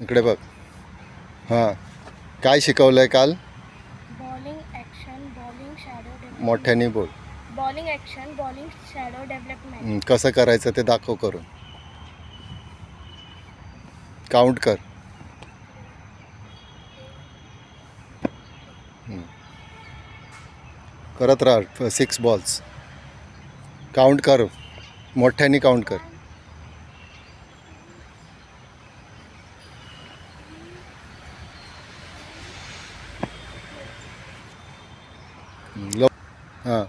इकडे बघ. हां, काय शिकवलंय काल? Bowling action, bowling shadow development. मोठ्याने बोल. Bowling action, bowling shadow development. कसं करायचं ते दाखव करून. काउंट कर. करत राहा 6 बॉल्स. काउंट कर, मोठ्याने काउंट कर. हां,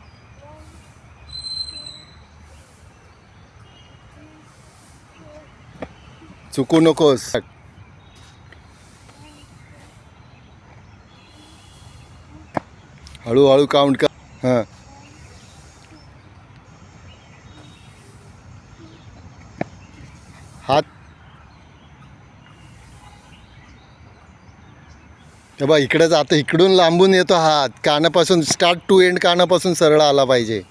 चुकू नकोस. हळूहळू काउंट कर. हां, हात हे बघ इकडे जातो, इकडून लांबून येतो हात. कानापासून स्टार्ट टू एंड कानापासून सरळ आला पाहिजे.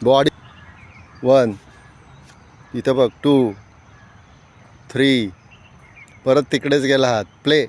बॉडी 1, इथं बघ 2, 3, परत तिकडेच गेला हात. प्ले.